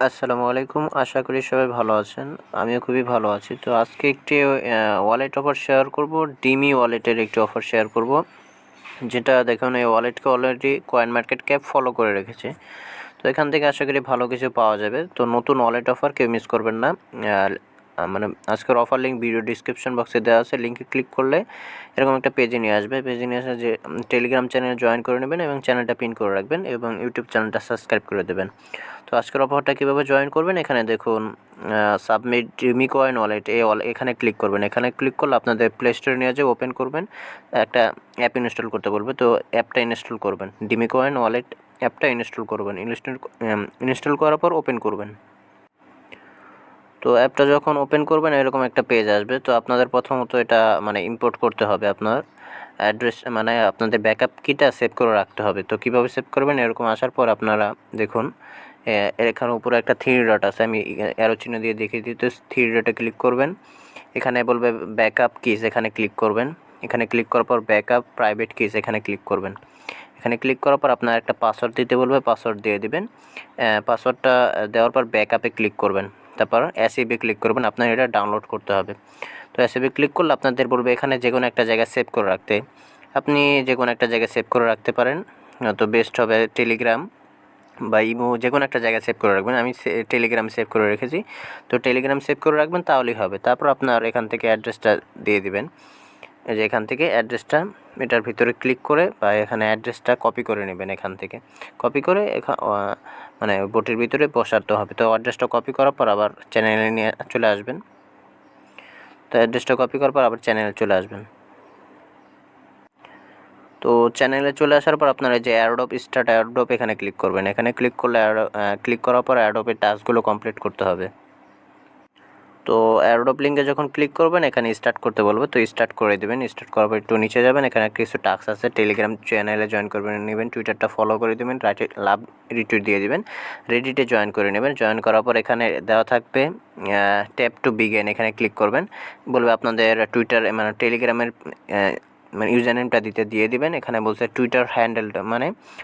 আসসালামু আলাইকুম। আশা করি সবাই ভালো আছেন। আমিও খুবই ভালো আছি। তো আজকে একটি ওয়ালেট অফার শেয়ার করব। ডিমি ওয়ালেটের একটি অফার শেয়ার করব, যেটা দেখুন এই ওয়ালেটকে already coin market cap follow করে রেখেছে। তো এখান থেকে আশা করি ভালো কিছু পাওয়া যাবে। তো নতুন ওয়ালেট অফার কেউ মিস করবেন না। মানে আজকের অফার লিঙ্ক ভিডিও ডিসক্রিপশন বক্সে দেওয়া আছে। লিঙ্কে ক্লিক করলে এরকম একটা পেজে নিয়ে আসবে। পেজে নিয়ে আসে যে টেলিগ্রাম চ্যানেলে জয়েন করে নেবেন এবং চ্যানেলটা পিন করে রাখবেন এবং ইউটিউব চ্যানেলটা সাবস্ক্রাইব করে দেবেন। তো আজকের অফারটা কীভাবে জয়েন করবেন, এখানে দেখুন সাবমিট ডিমিকয়েন ওয়ালেট, এখানে ক্লিক করবেন। এখানে ক্লিক করলে আপনাদের প্লে স্টোরে নিয়ে যাবে, ওপেন করবেন, একটা অ্যাপ ইনস্টল করতে বলবে। তো অ্যাপটা ইনস্টল করবেন, ডিমিকয়েন ওয়ালেট অ্যাপটা ইনস্টল করবেন। ইনস্টল করার পর ওপেন করবেন। তো অ্যাপটা যখন ওপেন করবেন এরকম একটা পেজ আসবে। তো আপনাদের প্রথমত এটা ইম্পোর্ট করতে হবে, আপনার অ্যাড্রেস আপনাদের ব্যাকআপ কিটা সেভ করে রাখতে হবে। তো কীভাবে সেভ করবেন, এরকম আসার পর আপনারা দেখুন এখানে উপরে একটা থ্রি ডট আছে, আমি অ্যারো চিহ্ন দিয়ে দেখিয়ে দিতে, থ্রি ডটে ক্লিক করবেন। এখানে বলবে ব্যাকআপ কিস, এখানে ক্লিক করবেন। এখানে ক্লিক করার পর ব্যাকআপ প্রাইভেট কিস, এখানে ক্লিক করবেন। এখানে ক্লিক করার পর আপনার একটা পাসওয়ার্ড দিতে বলবে, পাসওয়ার্ড দিয়ে দিবেন। পাসওয়ার্ডটা দেওয়ার পর ব্যাকআপে ক্লিক করবেন, তারপর এসইবি ক্লিক করবেন। আপনার এটা ডাউনলোড করতে হবে। তো এসইবি ক্লিক করলে আপনাদের বলবে এখানে যে কোনো একটা জায়গায় সেভ করে রাখতে। আপনি যে কোনো একটা জায়গায় সেভ করে রাখতে পারেন, তো বেস্ট হবে টেলিগ্রাম বা ইমো, যে কোনো একটা জায়গায় সেভ করে রাখবেন। আমি টেলিগ্রাম সেভ করে রেখেছি। তো টেলিগ্রাম সেভ করে রাখবেন, তাহলেই হবে। তারপর আপনার এখান থেকে অ্যাড্রেসটা দিয়ে দিবেন। এই যে এখান থেকে অ্যাড্রেসটা এটার ভিতরে ক্লিক করে বা এখানে অ্যাড্রেসটা কপি করে নেবেন। এখান থেকে কপি করে বোটের ভিতরে বসাতে হবে। তো অ্যাড্রেসটা কপি করার পর আবার চ্যানেলে নিয়ে চলে আসবেন। তো অ্যাড্রেসটা কপি করার পর আবার চ্যানেলে চলে আসবেন। তো চ্যানেলে চলে আসার পর আপনারা যে এয়ারড্রপ স্টার্ট এয়ারড্রপ, এখানে ক্লিক করবেন। এখানে ক্লিক করলে ক্লিক করার পর এয়ারড্রপের টাস্কগুলো কমপ্লিট করতে হবে। তো এয়ারড্রপ লিঙ্কে যখন ক্লিক করবেন এখানে স্টার্ট করতে বলবো, তো স্টার্ট করে দেবেন। স্টার্ট করার পর একটু নিচে যাবেন, এখানে কিছু টাস্ক আছে। টেলিগ্রাম চ্যানেলে জয়েন করবেন নেবেন, টুইটারটা ফলো করে দেবেন, লাভ রিটুইট দিয়ে দেবেন, রেডিটে জয়েন করে নেবেন। জয়েন করার পর এখানে দেওয়া থাকবে ট্যাপ টু বিগিন, এখানে ক্লিক করবেন। বলবে আপনাদের টুইটার টেলিগ্রামের ইউজার নেমটা দিয়ে দিবেন। এখানে বলছে টুইটার হ্যান্ডেলটা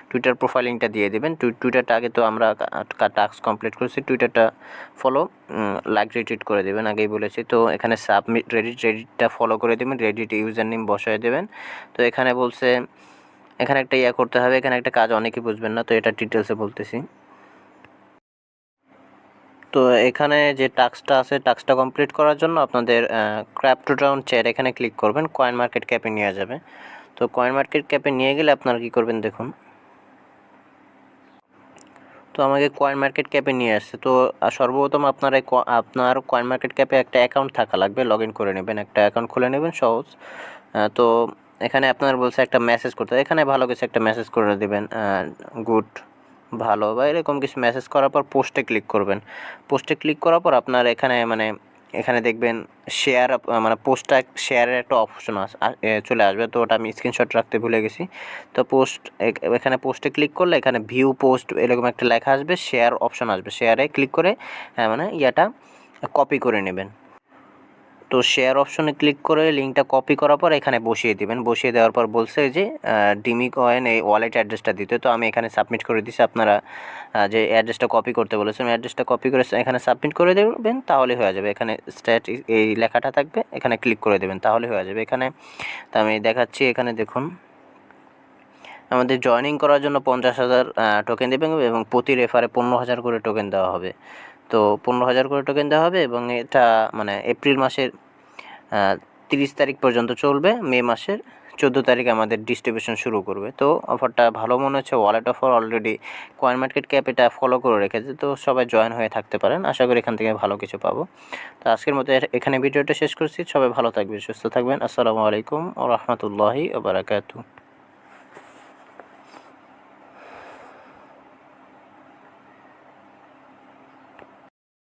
টুইটার প্রোফাইলিংটা দিয়ে দেবেন। টুইটারটা আগে তো আমরা টাস্ক কমপ্লিট করেছি, টুইটারটা ফলো লাইক রিটুইট করে দেবেন, আগেই বলেছি। তো এখানে সাবমিট রেডিটটা ফলো করে দেবেন, রেডিট ইউজার নেম বসায় দেবেন। তো এখানে বলছে এখানে একটা করতে হবে, এখানে একটা কাজ অনেকেই বুঝবেন না, তো এটা ডিটেলসে বলতেছি। তো এখানে যে টাস্কটা আছে, টাস্কটা কমপ্লিট করার জন্য আপনাদের ক্র্যাপ্টো টাউন চ্যাট, এখানে ক্লিক করবেন, কয়েন মার্কেট ক্যাপে নিয়ে যাবে। তো কয়েন মার্কেট ক্যাপে নিয়ে গেলে আপনারা কী করবেন দেখুন। তো আমাকে কয়েন মার্কেট ক্যাপে নিয়ে আসছে। তো সর্বপ্রথম আপনার কয়েন মার্কেট ক্যাপে একটা অ্যাকাউন্ট থাকা লাগবে, লগ ইন করে নেবেন, একটা অ্যাকাউন্ট খুলে নেবেন সহজ। তো এখানে আপনার বলছে একটা মেসেজ করতে, এখানে ভালো কিছু একটা মেসেজ করে দেবেন, গুড, ভালো বা এরকম কিছু মেসেজ করার পর পোস্টে ক্লিক করবেন। পোস্টে ক্লিক করার পর আপনার এখানে দেখবেন শেয়ার, পোস্টটা শেয়ারের একটা অপশন চলে আসবে। তো ওটা আমি স্ক্রিনশট রাখতে ভুলে গেছি। তো এখানে পোস্টে ক্লিক করলে এখানে ভিউ পোস্ট এরকম একটা লেখা আসবে, শেয়ার অপশন আসবে। শেয়ারে ক্লিক করে ইয়াটা কপি করে নেবেন। তো শেয়ার অপশনে ক্লিক করে লিঙ্কটা কপি করার পর এখানে বসিয়ে দেবেন। বসিয়ে দেওয়ার পর বলছে যে ডিমিকয়েন এই ওয়ালেট অ্যাড্রেসটা দিতে। তো আমি এখানে সাবমিট করে দিচ্ছি। আপনারা যে অ্যাড্রেসটা কপি করতে বলেছেন অ্যাড্রেসটা কপি করে এখানে সাবমিট করে দেবেন, তাহলে হয়ে যাবে। এখানে স্ট্যাট এই লেখাটা থাকবে, এখানে ক্লিক করে দেবেন, তাহলে হয়ে যাবে। এখানে তো আমি দেখাচ্ছি, এখানে দেখুন আমাদের জয়েনিং করার জন্য 50,000 টোকেন দেবেন এবং প্রতি রেফারে 15,000 করে টোকেন দেওয়া হবে। তো 15,000 করে টোকেন দেওয়া হবে এবং এটা এপ্রিল মাসের 30 তারিখ পর্যন্ত চলবে। মে মাসের 14 তারিখে আমাদের ডিস্ট্রিবিউশন শুরু করবে। তো অফারটা ভালো মনে হচ্ছে। Wallet offer already coin market cap এটা ফলো করে রেখেছে, তো সবাই জয়েন হয়ে থাকতে পারেন। আশা করি এখান থেকে ভালো কিছু পাবো। তো আজকের মতো এখানে ভিডিওটা শেষ করছি। সবাই ভালো থাকবেন, সুস্থ থাকবেন। আসসালামু আলাইকুম ওয়া রাহমাতুল্লাহি ওয়া বারাকাতুহু।